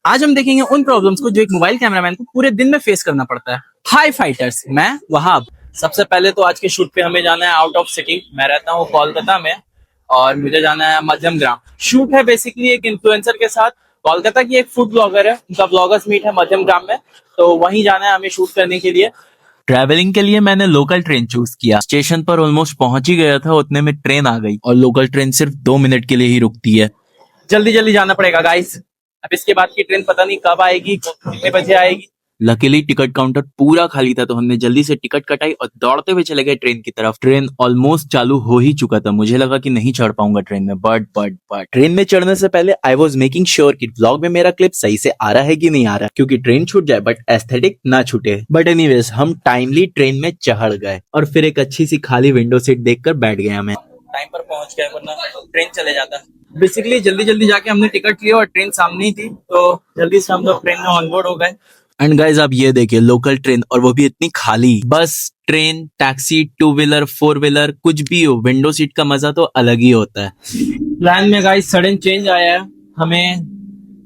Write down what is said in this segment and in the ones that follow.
आज हम देखेंगे उन प्रॉब्लम्स को जो एक मोबाइल कैमरामैन को पूरे दिन में फेस करना पड़ता है। हाई फाइटर्स, मैं वहाब। सबसे पहले तो आज के शूट पे हमें जाना है आउट ऑफ सिटी। मैं रहता हूँ कोलकाता में और मुझे जाना है मध्यम ग्राम। शूट है बेसिकली एक इन्फ्लुएंसर के साथ। कोलकाता की एक फूड ब्लॉगर है, उनका ब्लॉगर्स मीट है मध्यम ग्राम में, तो वहीं जाना है हमें शूट करने के लिए। ट्रैवलिंग के लिए मैंने लोकल ट्रेन चूज किया। स्टेशन पर ऑलमोस्ट पहुंच ही गया था, उतने में ट्रेन आ गई और लोकल ट्रेन सिर्फ 2 मिनट के लिए ही रुकती है। जल्दी जल्दी जाना पड़ेगा गाइस। अब इसके बाद की ट्रेन पता नहीं कब आएगी, कितने बजे आएगी। लकीली टिकट काउंटर पूरा खाली था, तो हमने जल्दी से टिकट कटाई और दौड़ते हुए चले गए ट्रेन की तरफ। ट्रेन ऑलमोस्ट चालू हो ही चुका था। मुझे लगा कि नहीं चढ़ पाऊंगा ट्रेन में, बट ट्रेन में चढ़ने से पहले आई वॉज मेकिंग श्योर कि व्लॉग में मेरा क्लिप सही से आ रहा है कि नहीं आ रहा, क्योंकि ट्रेन छूट जाए बट एस्थेटिक ना छूटे। बट एनीवेज हम टाइमली ट्रेन में चढ़ गए और फिर एक अच्छी सी खाली विंडो सीट देखकर बैठ गया मैं। टाइम पर पहुंच गए, वरना ट्रेन चले जाता। बेसिकली जल्दी जल्दी जाके हमने टिकट लिया और ट्रेन सामने ही थी, तो जल्दी से हम लोग ट्रेन में ऑनबोर्ड हो गए। एंड गाइज आप ये देखिए, लोकल ट्रेन, और वो भी इतनी खाली। Bus train, taxi, 2 wheeler, 4 wheeler, कुछ भी हो, विंडो सीट का मजा तो अलग ही होता है। प्लान में गाइस सडन चेंज आया है। हमें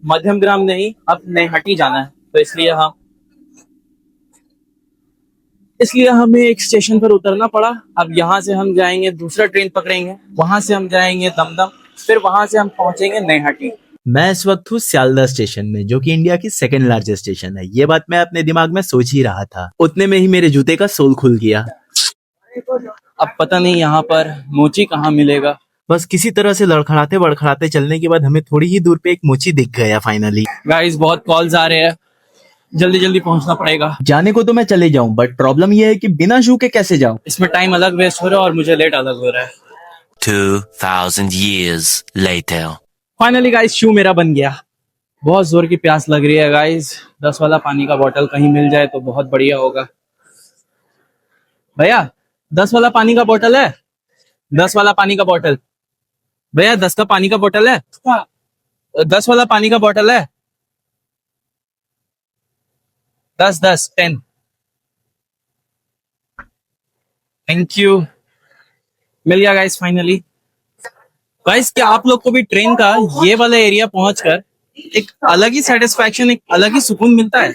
मध्यम ग्राम नहीं, अब नैहाटी जाना है, तो इसलिए हमें एक स्टेशन पर उतरना पड़ा। अब यहाँ से हम जाएंगे, दूसरा ट्रेन पकड़ेंगे, वहां से हम जाएंगे दमदम, फिर वहां से हम पहुंचेंगे नैहाटी। मैं इस वक्त हूँ सियालदह स्टेशन में, जो कि इंडिया की सेकंड लार्जेस्ट स्टेशन है। ये बात मैं अपने दिमाग में सोच ही रहा था, उतने में ही मेरे जूते का सोल खुल गया। अब पता नहीं यहाँ पर मोची कहाँ मिलेगा। बस किसी तरह से लड़खड़ाते बड़खड़ाते चलने के बाद हमें थोड़ी ही दूर पे एक मोची दिख गया फाइनली। गाइस बहुत कॉल्स आ रहे हैं, जल्दी जल्दी पहुंचना पड़ेगा। जाने को तो मैं चले जाऊं, बट प्रॉब्लम ये है कि बिना शू के कैसे जाऊं। इसमें टाइम अलग वेस्ट हो रहा है और मुझे लेट अलग हो रहा है। 2000 years later. फाइनली गाइस शू मेरा बन गया। बहुत जोर की प्यास लग रही है गाइस। 10 वाला पानी का बोतल कहीं मिल जाए तो बहुत बढ़िया होगा। भैया 10 वाला पानी का बोतल है? 10 वाला पानी का बोतल भैया, 10 का पानी का बोतल है? 10 वाला पानी का बोतल है? 10 10 थैंक यू। मिल गया गाइस फाइनली। गाइस क्या आप लोग को भी ट्रेन का ये वाला एरिया पहुंचकर एक अलग ही सेटिस्फैक्शन, एक अलग ही सुकून मिलता है?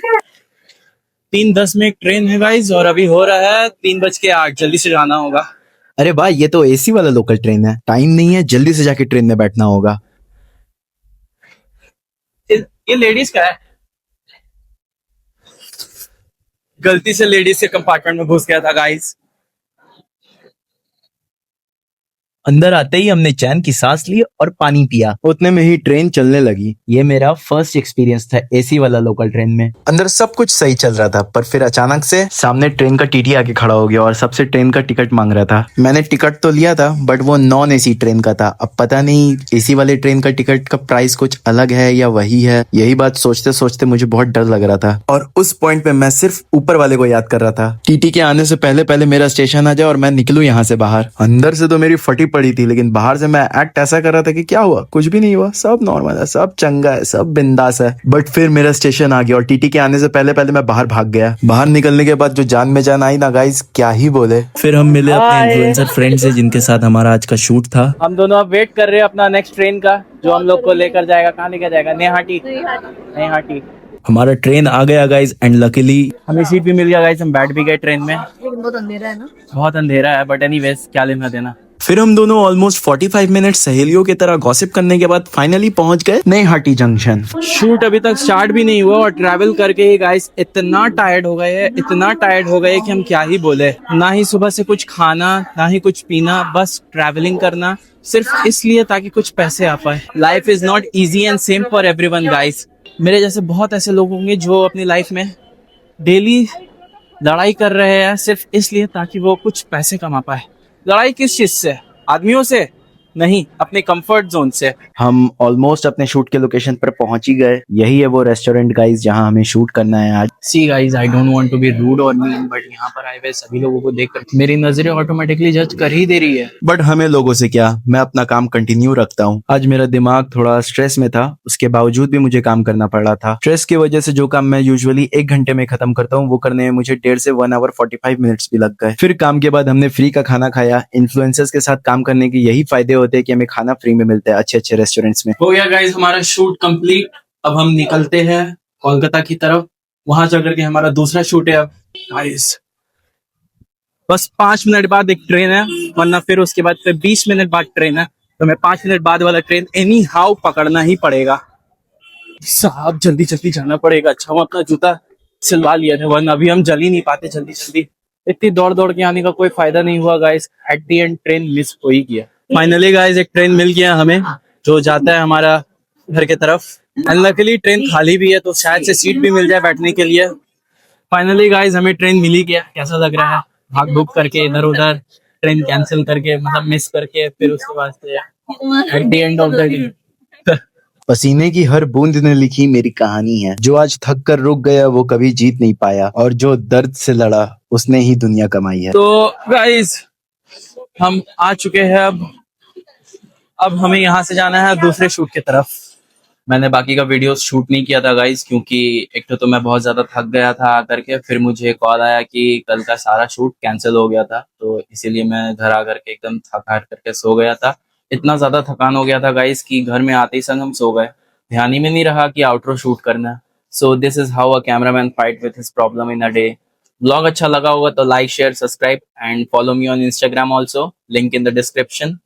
3:10 में एक ट्रेन है गाइस और अभी हो रहा है 3:08। जल्दी से जाना होगा। अरे भाई, ये तो एसी वाला लोकल ट्रेन है, टाइम नहीं है, जल्दी से जाके ट्रेन में बैठना होगा। ये लेडीज का है। गलती से लेडीज के कंपार्टमेंट में घुस गया था गाइस। अंदर आते ही हमने चैन की सांस ली और पानी पिया, उतने में ही ट्रेन चलने लगी। ये मेरा फर्स्ट एक्सपीरियंस था एसी वाला लोकल ट्रेन में। अंदर सब कुछ सही चल रहा था, पर फिर अचानक से सामने ट्रेन का टीटी आके खड़ा हो गया और सबसे ट्रेन का टिकट मांग रहा था। मैंने टिकट तो लिया था, बट वो नॉन एसी ट्रेन का था। अब पता नहीं एसी वाले ट्रेन का टिकट का प्राइस कुछ अलग है या वही है। यही बात सोचते सोचते मुझे बहुत डर लग रहा था और उस पॉइंट पे मैं सिर्फ ऊपर वाले को याद कर रहा था। टीटी के आने से पहले पहले मेरा स्टेशन आ जाए और मैं निकलूं यहाँ से बाहर। अंदर से तो मेरी फटी पड़ी थी, लेकिन बाहर से मैं एक्ट ऐसा कर रहा था कि क्या हुआ, कुछ भी नहीं हुआ, सब नॉर्मल है, सब चंगा है, सब बिंदास है। बट फिर मेरा स्टेशन आ गया और टीटी के आने से पहले पहले मैं बाहर भाग गया। बाहर निकलने के बाद जो जान में जान आई ना गाइस, क्या ही बोले। फिर हम मिले अपने इन्फ्लुएंसर फ्रेंड से, जिनके साथ हमारा आज का शूट था। हम दोनों अब वेट कर रहे हैं अपना नेक्स्ट ट्रेन का, जो हम लोग को लेकर जाएगा। कहाँ लेकर जाएगा? नैहाटी। हमारा ट्रेन आ गया गाइस, एंड लकीली हमें सीट भी मिल गया गाइस। हम बैठ भी गए ट्रेन में। बहुत अंधेरा है ना? बहुत अंधेरा है, बट एनीवेज क्या लेना देना। फिर हम दोनों ऑलमोस्ट 45 मिनट सहेलियों की तरह गॉसिप करने के बाद फाइनली पहुंच गए नैहाटी जंक्शन। शूट अभी तक स्टार्ट भी नहीं हुआ और ट्रैवल करके ही गाइस इतना टायर्ड हो गए कि हम क्या ही बोले। ना ही सुबह से कुछ खाना, ना ही कुछ पीना, बस ट्रैवलिंग करना, सिर्फ इसलिए ताकि कुछ पैसे आ पाए। Life is not easy and same for everyone guys. मेरे जैसे बहुत ऐसे लोग होंगे जो अपनी लाइफ में डेली लड़ाई कर रहे हैं सिर्फ इसलिए ताकि वो कुछ पैसे कमा पाए। लड़ाई किस चीज से? आदमियों से नहीं, अपने कंफर्ट जोन से। हम ऑलमोस्ट अपने शूट के लोकेशन पर पहुंच ही गए। यही है वो रेस्टोरेंट गाइस जहां हमें शूट करना है आज। See guys, I don't want to be rude or mean, but यहाँ पर आए हुए सभी लोगों को देखकर मेरी नजरें ऑटोमेटिकली जज कर ही दे रही है। बट हमें लोगों से क्या, मैं अपना काम कंटिन्यू रखता हूँ। आज मेरा दिमाग थोड़ा स्ट्रेस में था, उसके बावजूद भी मुझे काम करना पड़ रहा था। स्ट्रेस की वजह से जो काम मैं यूजुअली 1 घंटे में खत्म करता हूँ, वो करने में मुझे 1.5 से 1 आवर 45 मिनट्स भी लग गए। फिर काम के बाद हमने फ्री का खाना खाया। इन्फ्लुएंसर्स के साथ काम करने के यही फायदे होते हैं कि हमें खाना फ्री में मिलता है अच्छे अच्छे रेस्टोरेंट्स में। हो गया गाइस हमारा शूट कंप्लीट। अब हम निकलते हैं कोलकाता की तरफ, वहां जाकर के हमारा दूसरा शूट है अब गाइस। बस 5 मिनट बाद एक ट्रेन है, वरना फिर उसके बाद फिर 20 मिनट बाद ट्रेन है, तो हमें 5 मिनट बाद वाला ट्रेन एनी हाउ पकड़ना ही पड़ेगा। साहब जल्दी जल्दी जाना पड़ेगा। अच्छा हम अपना जूता सिलवा लिया था, वरना अभी हम जल ही नहीं पाते जल्दी जल्दी। इतनी दौड़ दौड़ के आने का कोई फायदा नहीं हुआ guys, at the and train miss हो ही गया। फाइनली गाइस एक ट्रेन मिल गया हमें, जो जाता है हमारा घर के तरफ। एंड लकीली ट्रेन खाली भी है, तो शायद से सीट भी मिल जाए बैठने के लिए। फाइनली गाइस हमें ट्रेन मिल ही गया। कैसा लग रहा है भाग भूग करके इधर उधर, ट्रेन कैंसिल करके, मतलब मिस करके, फिर उसके बाद से at the end of the day पसीने की हर बूंद ने लिखी मेरी कहानी है। जो आज थक कर रुक गया वो कभी जीत नहीं पाया, और जो दर्द से लड़ा उसने ही दुनिया कमाई है। तो गाइस हम आ चुके हैं अब हमें यहाँ से जाना है दूसरे शूट की तरफ। मैंने बाकी का वीडियो शूट नहीं किया था गाइस, क्योंकि एक तो मैं बहुत ज्यादा थक गया था आकर के, फिर मुझे कॉल आया कि कल का सारा शूट कैंसिल हो गया था, तो इसीलिए मैं घर आकर के एकदम थक हार करके सो गया था। इतना ज्यादा थकान हो गया था गाइस कि घर में आते ही संग हम सो गए, ध्यान ही में नहीं रहा कि आउटरो शूट करना है। So this is how a cameraman fight with his problem in a day. Blog अच्छा लगा होगा तो like share subscribe and follow me on Instagram also, link in the description.